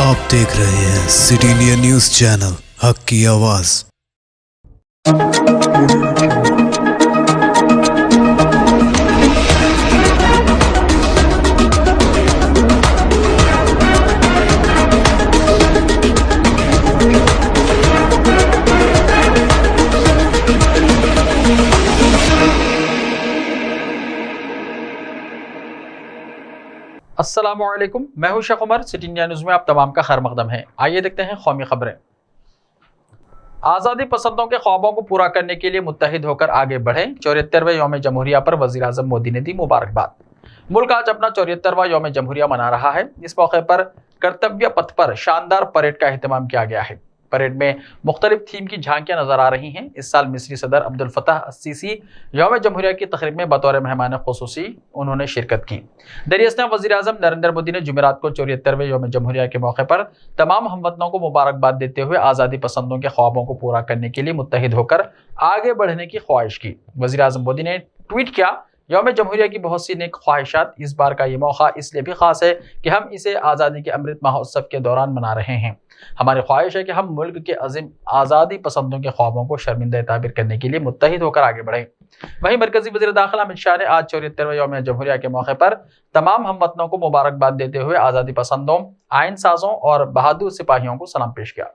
आप देख रहे हैं सिटी इंडिया न्यूज चैनल, हक की आवाज। अस्सलामुअलैकुम, मैं हूं Sheikh Umar. City India News में आप तमाम का खैर मकदम है। आइए देखते हैं कौमी खबरें। आज़ादी पसंदों के ख्वाबों को पूरा करने के लिए मुत्तहिद होकर आगे बढ़ें। 74वें यौम जमहूरिया पर वज़ीर आज़म मोदी ने दी मुबारकबाद। मुल्क आज अपना 74वां यौम जमहूरिया मना रहा है। इस मौके पर कर्तव्य पथ पर शानदार परेड का एहतमाम किया गया है। परेड में मुख्तलिफ थीम की झांकियां नजर आ रही हैं। इस साल मिस्री सदर अब्दुल फताह अस्सीसी यौम जमहूरिया की तकरीब में बतौर मेहमान खुसूसी उन्होंने शिरकत की। दरियासना वज़ीर आज़म नरेंद्र मोदी ने जुमेरात को 74वें यौम जमहूरिया के मौके पर तमाम हमवतनों को मुबारकबाद देते हुए आज़ादी पसंदों के ख्वाबों को पूरा करने के लिए मुत्तहिद होकर आगे बढ़ने की ख्वाहिश की। वज़ीर आज़म मोदी ने ट्वीट किया, यौम जमहूरिया की बहुत सी नेक ख्वाहिशात। इस बार का ये मौका इसलिए भी खास है कि हम इसे आज़ादी के अमृत महोत्सव के दौरान मना रहे हैं। हमारी ख्वाहिश है कि हम मुल्क के अजीम आज़ादी पसंदों के ख्वाबों को शर्मिंदा ताबीर करने के लिए मुत्तहिद होकर आगे बढ़ें। वहीं मरकजी वज़ीर दाखिला अमित शाह ने आज 74वें यौम जमहूरिया के मौके पर तमाम हमवतनों को मुबारकबाद देते हुए आज़ादी पसंदों, आइन साजों और बहादुर सिपाहियों को सलाम पेश किया।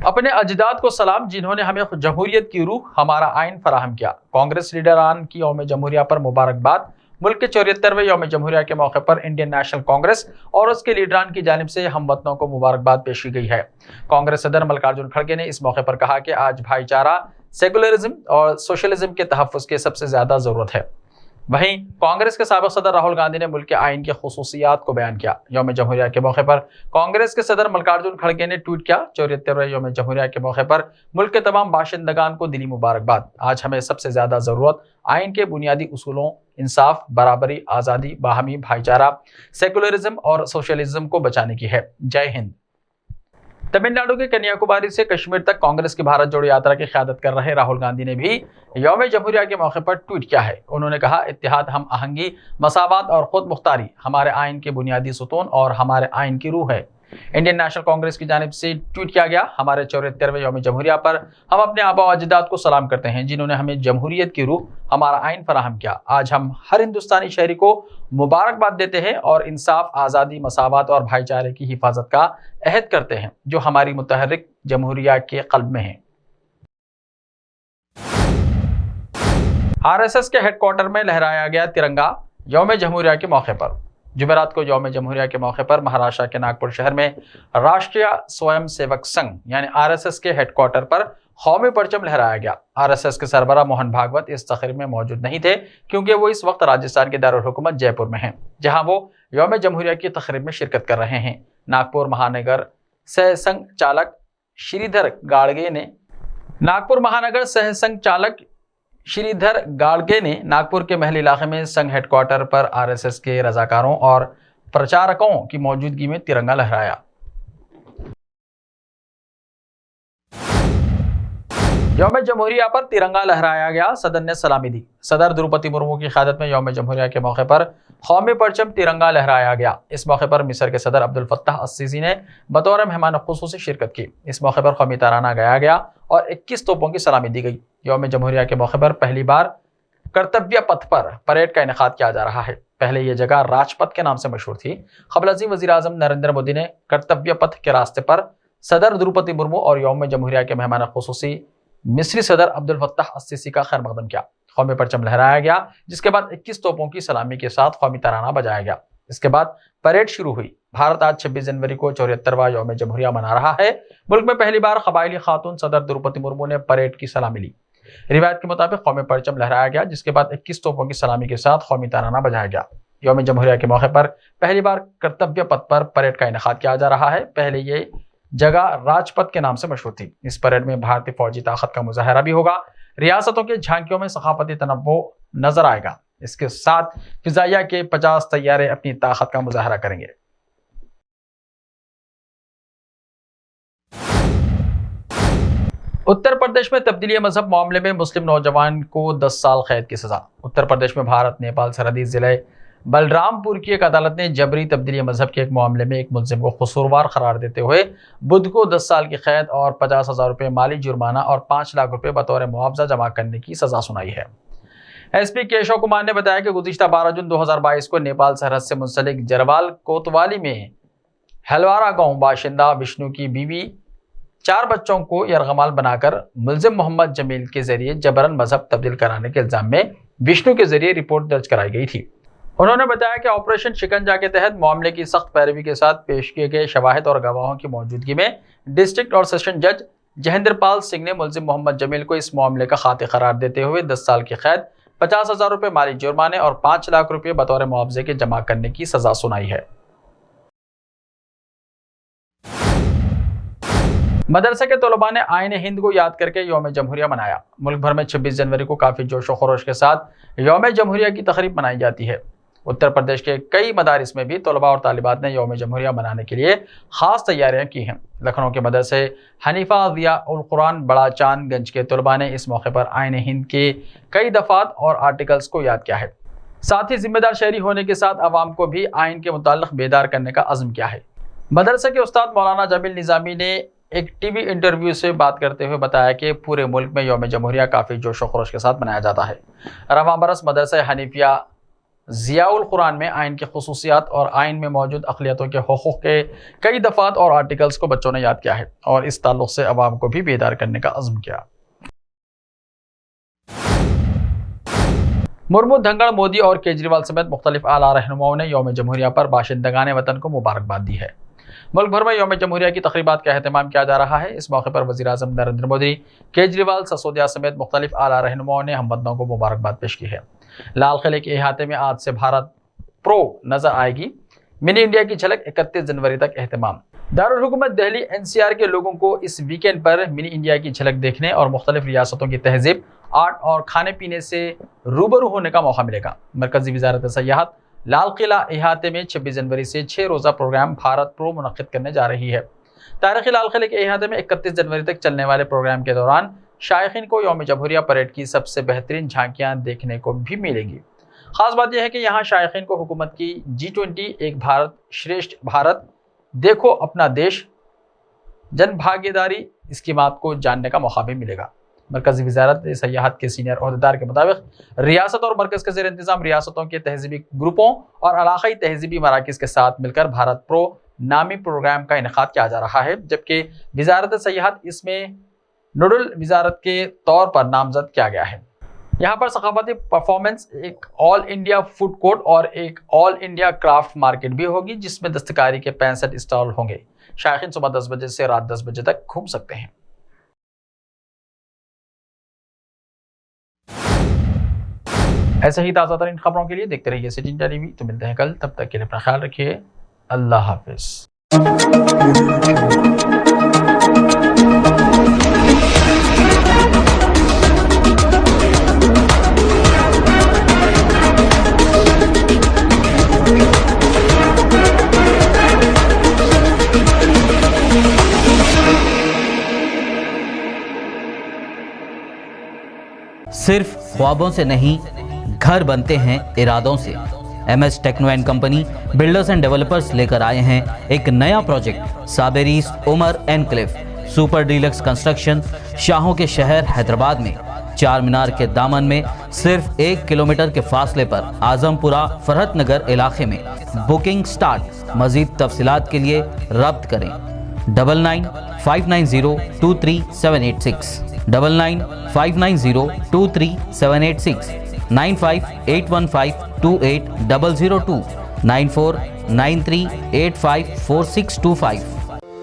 अपने अजदाद को सलाम जिन्होंने हमें जमहूरियत की रूह, हमारा आइन फराहम किया। कांग्रेस लीडरान की यौम जमहूरिया पर मुबारकबाद। मुल्क के 74वें यौम जमहूरिया के मौके पर इंडियन नेशनल कांग्रेस और उसके लीडरान की जानिब से हमवतनों को मुबारकबाद पेश की गई है। कांग्रेस सदर मल्लिकार्जुन खड़गे ने इस मौके पर कहा कि आज भाईचारा, सेकुलरिज्म और सोशलिज्म के तहफ़्फ़ुज़ की सबसे ज़्यादा ज़रूरत है। वहीं कांग्रेस के साबिक़ सदर राहुल गांधी ने मुल्क के आइन की खुसूसियात को बयान किया। यौम जमहूरिया के मौके पर कांग्रेस के सदर मल्लिकार्जुन खड़गे ने ट्वीट किया, 74वें यौम जमहूरिया के मौके पर मुल्क के तमाम बाशिंदगान को दिली मुबारकबाद। आज हमें सबसे ज़्यादा ज़रूरत आइन के बुनियादी उसूलों, इंसाफ, बराबरी, आज़ादी, बाहमी भाईचारा, सेकुलरिज्म और सोशलिज्म को बचाने की है। जय हिंद। तमिलनाडु के कन्याकुमारी से कश्मीर तक कांग्रेस की भारत जोड़ो यात्रा की क़यादत कर रहे राहुल गांधी ने भी यौम जमहूरिया के मौके पर ट्वीट किया है। उन्होंने कहा, इत्तेहाद, हम आहंगी, मसावत और खुद मुख्तारी हमारे आइन के बुनियादी सुतून और हमारे आइन की रूह है। इंडियन नेशनल कांग्रेस की जानिब से ट्वीट किया गया, हमारे 74वें यौम जमहूरिया पर हम अपने आबा अजदाद को सलाम करते हैं जिन्होंने हमें जमहूरियत की रूह, हमारा आइन फराहम किया। आज हम हर हिंदुस्तानी शहरी को मुबारकबाद देते हैं और इंसाफ, आज़ादी, मसावत और भाईचारे की हिफाजत का अहद करते हैं जो हमारी मुतहर्रिक जमहूरिया के क़ल्ब में है। आरएसएस के हेडक्वार्टर में लहराया गया तिरंगा यौम जमहूरिया के मौके पर। जुमेरात को यौम जमहूरिया के मौके पर महाराष्ट्र के नागपुर शहर में राष्ट्रीय स्वयं सेवक संघ यानी आरएसएस के हेडक्वार्टर पर कौमी परचम लहराया गया। आरएसएस के सरबराह मोहन भागवत इस तकरीब में मौजूद नहीं थे क्योंकि वो इस वक्त राजस्थान के दारुल हुकूमत जयपुर में हैं, जहां वो यौम जमहूरिया की तकरीब में शिरकत कर रहे हैं। नागपुर महानगर सह संघ चालक श्रीधर गाड़गे ने नागपुर के महल इलाके में संघ हेडक्वार्टर पर आरएसएस के रजाकारों और प्रचारकों की मौजूदगी में तिरंगा लहराया। यौम जमहूरिया पर तिरंगा लहराया गया, सदन ने सलामी दी। सदर द्रौपदी मुर्मू की क़यादत में यौम जमहूरिया के मौके पर कौमी परचम तिरंगा लहराया गया। इस मौके पर मिस्र के सदर अब्दुल फताह अस्सीसी ने बतौर मेहमान खुसूसी शिरकत की। इस मौके पर कौमी तराना गाया गया और 21 तोपों की सलामी दी गई। यौम जमहूरिया के मौके पर पहली बार कर्तव्य पथ पर परेड का इनेकाद किया जा रहा है। पहले यह जगह राजपथ के नाम से मशहूर थी। क़ब्ल अज़ीम वज़ीर आज़म नरेंद्र मोदी ने कर्तव्य पथ के रास्ते पर सदर द्रौपदी मुर्मू और यौम जमहूरिया के मेहमान खुसूसी मिस्री सदर अब्दुल फताह अस्सीसी का खैर मकदम किया। कौमी परचम लहराया गया, जिसके बाद 21 तोपों की सलामी के साथ कौमी तराना बजाया गया। इसके बाद परेड शुरू हुई। भारत आज 26 जनवरी को 74वां यौम जमहूरिया मना रहा है। मुल्क में पहली बार कबायली खातून सदर द्रौपदी मुर्मू ने परेड की सलामी ली। रिवायत के मुताबिक कौमी परचम लहराया गया, जिसके बाद 21 तोपों की सलामी के साथ कौमी तराना बजाया गया। यौम जमहूरिया के मौके पर पहली बार कर्तव्य पथ पर परेड का इनेकाद किया जा रहा है। पहले ये जगह राजपथ के नाम से मशहूर थी। इस परेड में भारतीय फौजी ताकत का मुजाहरा भी होगा। रियासतों के झांकियों में सकाफती तनव्वो नजर आएगा। इसके साथ फिजाइया के 50 तैयारे अपनी ताकत का मुजाहरा करेंगे। उत्तर प्रदेश में तब्दीली मजहब मामले में मुस्लिम नौजवान को 10 साल कैद की सजा। उत्तर प्रदेश में भारत नेपाल सरहदी जिले बलरामपुर की एक अदालत ने जबरी तब्दीली मजहब के एक मामले में एक मुलजिम को कसूरवार करार देते हुए बुध को 10 साल की कैद और 50,000 रुपये माली जुर्माना और 5 लाख रुपये बतौर मुआवजा जमा करने की सजा सुनाई है। एसपी केशव कुमार ने बताया कि गुज़िश्ता 12 जून 2022 को नेपाल सरहद से मुंसलिक जरवाल कोतवाली में हलवारा गांव बाशिंदा विष्णु की बीवी 4 बच्चों को यरगमाल बनाकर मुलजिम मोहम्मद जमील के जरिए जबरन मजहब तब्दील कराने के इल्जाम में विष्णु के जरिए रिपोर्ट दर्ज कराई गई थी। उन्होंने बताया कि ऑपरेशन शिकंजा के तहत मामले की सख्त पैरवी के साथ पेश किए गए शवाहिद और गवाहों की मौजूदगी में डिस्ट्रिक्ट और सेशन जज जहेंद्रपाल सिंह ने मुलजिम मोहम्मद जमील को इस मामले का खाते करार देते हुए 10 साल की कैद, 50,000 रुपये माली जुर्माने और 5 लाख रुपये बतौर मुआवजे के जमा करने की सजा सुनाई है। मदरसे के तलबा ने आईन हिंद को याद करके यौम जमहूरिया मनाया। मुल्क भर में 26 जनवरी को काफ़ी जोश व खरोश के साथ यौम जमहूरिया की तकरीब मनाई जाती है। उत्तर प्रदेश के कई मदारिस में भी तलबा और तालिबात ने यौम जमहूरिया मनाने के लिए ख़ास तैयारियां की हैं। लखनऊ के मदरसे हनीफा ज़िया उल कुरान बड़ा चांदगंज के तलबा ने इस मौके पर आईन हिंद के कई दफ़ात और आर्टिकल्स को याद किया है। साथ ही जिम्मेदार शहरी होने के साथ आवाम को भी आइन के मुताल्लिक़ बेदार करने का अज़्म किया है। मदरसे के उस्ताद मौलाना जमील निज़ामी ने एक टीवी इंटरव्यू से बात करते हुए बताया कि पूरे मुल्क में यौम जमहूरिया काफ़ी जोश व खरोश के साथ मनाया जाता है। रवां बरस मदरसा हनीफिया ज़ियाउल कुरान में आइन की खुसूसियात और आइन में मौजूद अक़लियतों के हुकूक़ के कई दफ़ात और आर्टिकल्स को बच्चों ने याद किया है और इस ताल्लुक़ से अवाम को भी बेदार करने का अज़्म किया। मुर्मू, धंगड़, मोदी और केजरीवाल समेत मुख्तलिफ आला रहनुमाओं ने यौम जमहूरिया पर बाशिंदगान वतन को मुबारकबाद दी है। मुल्क भर में यौम जमहूरिया की तकरीबात का अहतमाम किया जा रहा है। इस मौके पर वज़ीर-ए-आज़म नरेंद्र मोदी, केजरीवाल, ससोदिया समेत मुख्तलिफ आला रहनुमाओं ने हमवतनों को मुबारकबाद पेश की है। लाल किले के अहाते में आज से भारत प्रो नजर आएगी। मिनी इंडिया की झलक 31 जनवरी तक एहतमाम। दारुल हुकूमत दिल्ली एनसीआर के लोगों को इस वीकेंड पर मिनी इंडिया की झलक देखने और मुख्तलिफ रियासतों की तहजीब, आर्ट और खाने पीने से रूबरू होने का मौका मिलेगा। मरकजी वजारत सयाहत लाल किला अहाते में 26 जनवरी से 6 रोज़ा प्रोग्राम भारत प्रो मुनक़्क़िद करने जा रही है। तारीख़ी लाल किले के अहाते में 31 जनवरी तक चलने वाले प्रोग्राम के दौरान शायकीन को यौम जमहूरिया परेड की सबसे बेहतरीन झांकियाँ देखने को भी मिलेंगी। ख़ास बात यह है कि यहाँ शायकीन को हुकूमत की G20 एक भारत श्रेष्ठ भारत, देखो अपना देश, जन भागीदारी स्कीमात को जानने का मौका भी मिलेगा। मरकज़ी वजारत सयाहत के सीनियर ओहदेदार के मुताबिक रियासत और मरकज़ के ज़ेर इंतज़ाम रियासतों के तहजीबी ग्रुपों और इलाक़ाई तहजीबी मराकिज़ के साथ मिलकर भारत प्रो नामी प्रोग्राम का इनेकाद किया जा रहा है, जबकि वजारत सयाहत इसमें नोडल वजारत के तौर पर नामजद किया गया है। यहाँ पर सकाफती परफॉर्मेंस, एक ऑल इंडिया फूड कोर्ट और एक ऑल इंडिया क्राफ्ट मार्केट भी होगी, जिसमें दस्तकारी के 65 स्टॉल होंगे। शायकीन सुबह 10 बजे से रात 10 बजे तक घूम सकते हैं। ऐसे ही ताज़ा तरीन खबरों के लिए देखते रहिए सिटी इंडिया टीवी। तो मिलते हैं कल, तब तक के लिए अपना ख्याल रखिए। अल्लाह हाफिज़। सिर्फ ख्वाबों से नहीं, घर बनते हैं इरादों से। MS Techno and company builders and developers लेकर आए हैं एक नया प्रोजेक्ट, साबेरीज Umar enclave super deluxe construction, शाहों के शहर हैदराबाद में। चार मीनार के दामन में सिर्फ 1 किलोमीटर के फासले पर आजमपुरा फरहत नगर इलाके में। Booking start. मजीद तफसीलात के लिए रब्त करें 9959023786, 9959023786, 9581528002, 9493854625.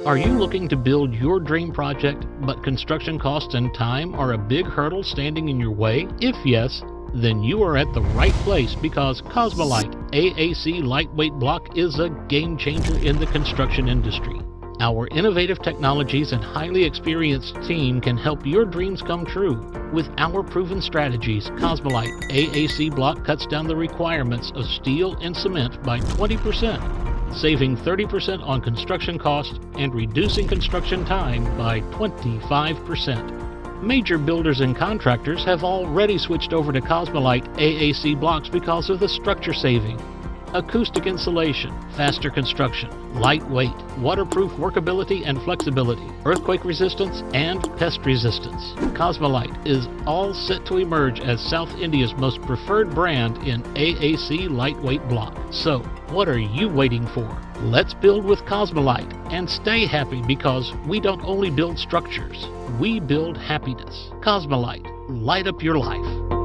Are you looking to build your dream project, but construction costs and time are a big hurdle standing in your way? If yes, then you are at the right place, because Cosmolite AAC lightweight block is a game changer in the construction industry. Our innovative technologies and highly experienced team can help your dreams come true. With our proven strategies, Cosmolite AAC block cuts down the requirements of steel and cement by 20%, saving 30% on construction costs and reducing construction time by 25%. Major builders and contractors have already switched over to Cosmolite AAC blocks because of the structure saving. acoustic insulation, faster construction, lightweight, waterproof workability and flexibility, earthquake resistance, and pest resistance. Cosmolite is all set to emerge as South India's most preferred brand in AAC lightweight block. So, what are you waiting for? Let's build with Cosmolite and stay happy, because we don't only build structures, we build happiness. Cosmolite, light up your life.